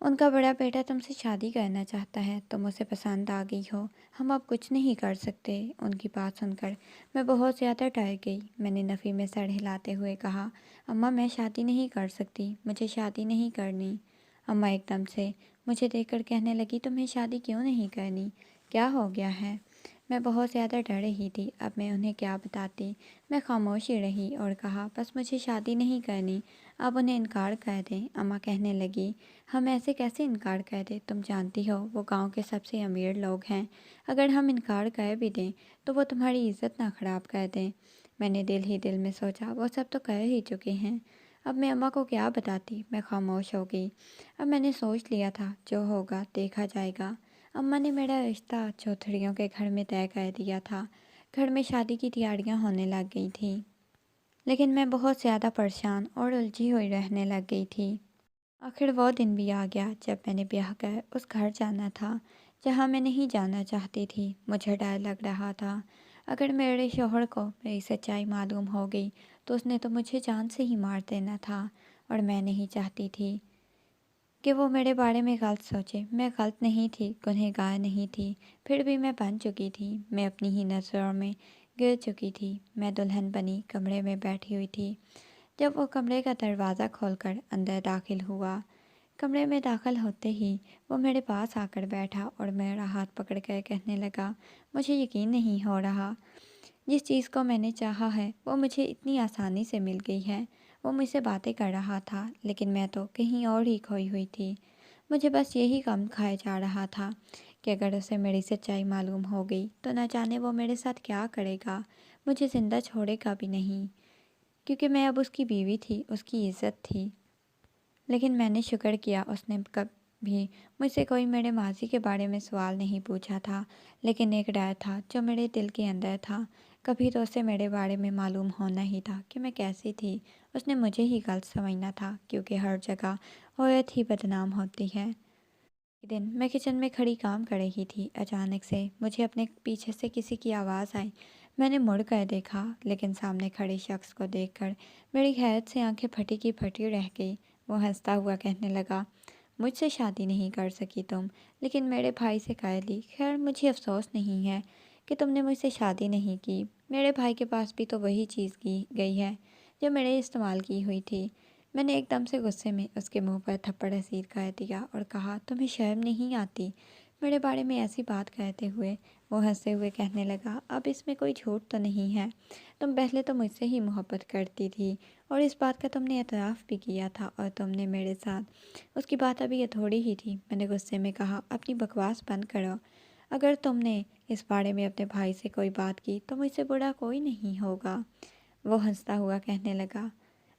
ان کا بڑا بیٹا تم سے شادی کرنا چاہتا ہے، تم اسے پسند آ گئی ہو، ہم اب کچھ نہیں کر سکتے۔ ان کی بات سن کر میں بہت زیادہ ڈر گئی۔ میں نے نفی میں سر ہلاتے ہوئے کہا، اماں میں شادی نہیں کر سکتی، مجھے شادی نہیں کرنی۔ اماں ایک دم سے مجھے دیکھ کر کہنے لگی، تمہیں شادی کیوں نہیں کرنی؟ کیا ہو گیا ہے؟ میں بہت زیادہ ڈر رہی تھی، اب میں انہیں کیا بتاتی۔ میں خاموشی رہی اور کہا، بس مجھے شادی نہیں کرنی، اب انہیں انکار کر دیں۔ اماں کہنے لگی، ہم ایسے کیسے انکار کر دیں؟ تم جانتی ہو وہ گاؤں کے سب سے امیر لوگ ہیں، اگر ہم انکار کر بھی دیں تو وہ تمہاری عزت نہ خراب کر دیں۔ میں نے دل ہی دل میں سوچا، وہ سب تو کر ہی چکے ہیں، اب میں اماں کو کیا بتاتی؟ میں خاموش ہو گئی۔ اب میں نے سوچ لیا تھا، جو ہوگا دیکھا جائے گا۔ اماں نے میرا رشتہ چوتھڑیوں کے گھر میں طے کر دیا تھا۔ گھر میں شادی کی تیاریاں ہونے لگ گئی تھیں، لیکن میں بہت زیادہ پریشان اور الجھی ہوئی رہنے لگ گئی تھی۔ آخر وہ دن بھی آ گیا جب میں نے بیاہ کر اس گھر جانا تھا جہاں میں نہیں جانا چاہتی تھی۔ مجھے ڈر لگ رہا تھا، اگر میرے شوہر کو میری سچائی معلوم ہو گئی تو اس نے تو مجھے جان سے ہی مار دینا تھا، اور میں نہیں چاہتی تھی کہ وہ میرے بارے میں غلط سوچے۔ میں غلط نہیں تھی، گنہگار نہیں تھی، پھر بھی میں بن چکی تھی۔ میں اپنی ہی نظروں میں گر چکی تھی۔ میں دلہن بنی کمرے میں بیٹھی ہوئی تھی جب وہ کمرے کا دروازہ کھول کر اندر داخل ہوا۔ کمرے میں داخل ہوتے ہی وہ میرے پاس آ کر بیٹھا اور میرا ہاتھ پکڑ کر کہنے لگا، مجھے یقین نہیں ہو رہا، جس چیز کو میں نے چاہا ہے وہ مجھے اتنی آسانی سے مل گئی ہے۔ وہ مجھ سے باتیں کر رہا تھا، لیکن میں تو کہیں اور ہی کھوئی ہوئی تھی۔ مجھے بس یہی غم کھائے جا رہا تھا کہ اگر اسے میری سچائی معلوم ہو گئی تو نہ جانے وہ میرے ساتھ کیا کرے گا، مجھے زندہ چھوڑے گا بھی نہیں، کیونکہ میں اب اس کی بیوی تھی، اس کی عزت تھی۔ لیکن میں نے شکر کیا اس نے کبھی مجھ سے کوئی میرے ماضی کے بارے میں سوال نہیں پوچھا تھا، لیکن ایک ڈر تھا جو میرے دل کے اندر تھا، کبھی تو اسے میرے بارے میں معلوم ہونا ہی تھا کہ میں کیسی تھی۔ اس نے مجھے ہی غلط سمجھنا تھا، کیونکہ ہر جگہ عورت ہی بدنام ہوتی ہے۔ ایک دن میں کچن میں کھڑی کام کر رہی تھی، اچانک سے مجھے اپنے پیچھے سے کسی کی آواز آئی۔ میں نے مڑ کر دیکھا، لیکن سامنے کھڑے شخص کو دیکھ کر میری حیرت سے آنکھیں پھٹی کی پھٹی رہ گئی۔ وہ ہنستا ہوا کہنے لگا، مجھ سے شادی نہیں کر سکی تم، لیکن میرے بھائی سے کر لی۔ خیر مجھے افسوس نہیں ہے کہ تم نے مجھ سے شادی نہیں کی، میرے بھائی کے پاس بھی تو وہی چیز کی گئی ہے جو میرے استعمال کی ہوئی تھی۔ میں نے ایک دم سے غصے میں اس کے منہ پر تھپڑ رسید کر دیا اور کہا، تمہیں شرم نہیں آتی میرے بارے میں ایسی بات کہتے ہوئے؟ وہ ہنستے ہوئے کہنے لگا، اب اس میں کوئی جھوٹ تو نہیں ہے، تم پہلے تو مجھ سے ہی محبت کرتی تھی اور اس بات کا تم نے اعتراف بھی کیا تھا، اور تم نے میرے ساتھ اس کی بات ابھی تھوڑی ہی تھی۔ میں نے غصے میں کہا، اپنی بکواس بند کرو، اگر تم نے اس بارے میں اپنے بھائی سے کوئی بات کی تو مجھ سے برا کوئی نہیں ہوگا۔ وہ ہنستا ہوا کہنے لگا،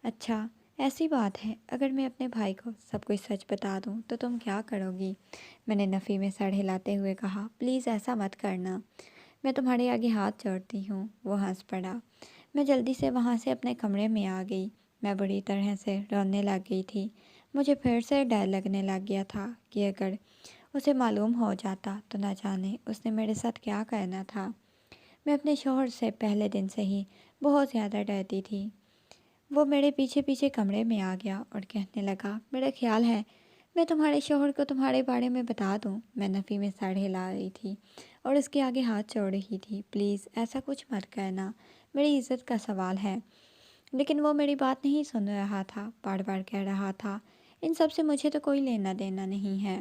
اچھا ایسی بات ہے، اگر میں اپنے بھائی کو سب کچھ سچ بتا دوں تو تم کیا کرو گی؟ میں نے نفی میں سر ہلاتے ہوئے کہا، پلیز ایسا مت کرنا، میں تمہارے آگے ہاتھ جوڑتی ہوں۔ وہ ہنس پڑا۔ میں جلدی سے وہاں سے اپنے کمرے میں آ گئی۔ میں بری طرح سے رونے لگ گئی تھی۔ مجھے پھر سے ڈر لگنے لگ گیا تھا کہ اگر اسے معلوم ہو جاتا تو نہ جانے اس نے میرے ساتھ کیا کرنا تھا۔ میں اپنے شوہر سے پہلے دن سے ہی بہت زیادہ ڈرتی تھی۔ وہ میرے پیچھے پیچھے کمرے میں آ گیا اور کہنے لگا، میرا خیال ہے میں تمہارے شوہر کو تمہارے بارے میں بتا دوں۔ میں نفی میں سر ہلا رہی تھی اور اس کے آگے ہاتھ جوڑ رہی تھی، پلیز ایسا کچھ مت کرنا، میری عزت کا سوال ہے۔ لیکن وہ میری بات نہیں سن رہا تھا، بار بار کہہ رہا تھا، ان سب سے مجھے تو کوئی لینا دینا نہیں ہے۔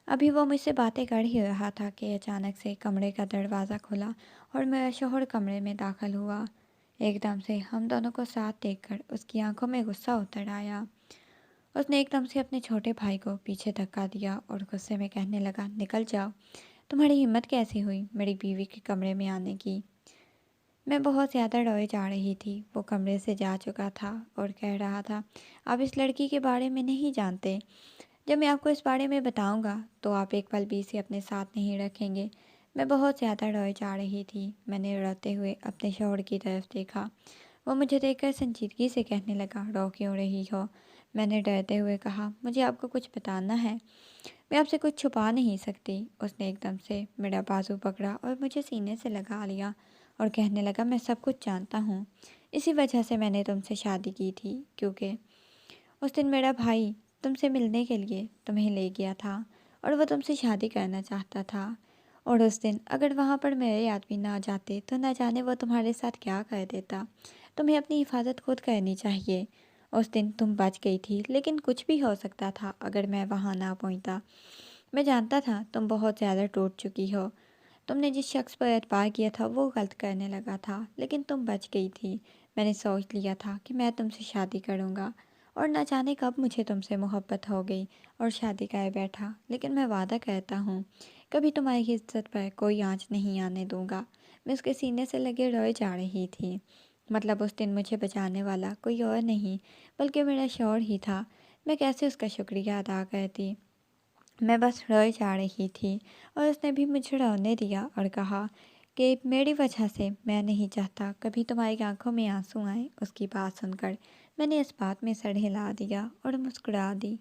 ابھی وہ مجھ سے باتیں کر ہی رہا تھا کہ اچانک سے کمرے کا دروازہ کھلا اور میرا شوہر کمرے میں داخل ہوا۔ ایک دم سے ہم دونوں کو ساتھ دیکھ کر اس کی آنکھوں میں غصہ اتر آیا۔ اس نے ایک دم سے اپنے چھوٹے بھائی کو پیچھے دھکا دیا اور غصے میں کہنے لگا، نکل جاؤ، تمہاری ہمت کیسی ہوئی میری بیوی کے کمرے میں آنے کی؟ میں بہت زیادہ روئے جا رہی تھی۔ وہ کمرے سے جا چکا تھا اور کہہ رہا تھا، آپ اس لڑکی کے بارے میں نہیں جانتے، جب میں آپ کو اس بارے میں بتاؤں گا تو آپ ایک پل بھی اسے اپنے ساتھ نہیں رکھیں گے۔ میں بہت زیادہ روئے جا رہی تھی۔ میں نے روتے ہوئے اپنے شوہر کی طرف دیکھا۔ وہ مجھے دیکھ کر سنجیدگی سے کہنے لگا، رو کیوں رہی ہو؟ میں نے ڈرتے ہوئے کہا، مجھے آپ کو کچھ بتانا ہے، میں آپ سے کچھ چھپا نہیں سکتی۔ اس نے ایک دم سے میرا بازو پکڑا اور مجھے سینے سے لگا لیا اور کہنے لگا، میں سب کچھ جانتا ہوں، اسی وجہ سے میں نے تم سے شادی کی تھی، کیونکہ اس دن میرا بھائی تم سے ملنے کے لیے تمہیں لے گیا تھا اور وہ تم سے شادی کرنا چاہتا تھا۔ اور اس دن اگر وہاں پر میرے آدمی نہ جاتے تو نہ جانے وہ تمہارے ساتھ کیا کر دیتا۔ تمہیں اپنی حفاظت خود کرنی چاہیے۔ اس دن تم بچ گئی تھی، لیکن کچھ بھی ہو سکتا تھا اگر میں وہاں نہ پہنچتا۔ میں جانتا تھا تم بہت زیادہ ٹوٹ چکی ہو۔ تم نے جس شخص پر اعتبار کیا تھا وہ غلط کرنے لگا تھا، لیکن تم بچ گئی تھی۔ میں نے سوچ لیا تھا کہ میں تم سے شادی کروں گا، اور نہ جانے کب مجھے تم سے محبت ہو گئی اور شادی کر بیٹھا۔ لیکن میں وعدہ کرتا ہوں کبھی تمہاری عزت پر کوئی آنچ نہیں آنے دوں گا۔ میں اس کے سینے سے لگے روئے جا رہی تھی۔ مطلب اس دن مجھے بچانے والا کوئی اور نہیں بلکہ میرا شوہر ہی تھا۔ میں کیسے اس کا شکریہ ادا کرتی؟ میں بس روئے جا رہی تھی اور اس نے بھی مجھے رونے دیا اور کہا کہ میری وجہ سے میں نہیں چاہتا کبھی تمہاری آنکھوں میں آنسو آئیں۔ اس کی بات سن کر میں نے اس بات میں سر ہلا دیا اور مسکرا دی۔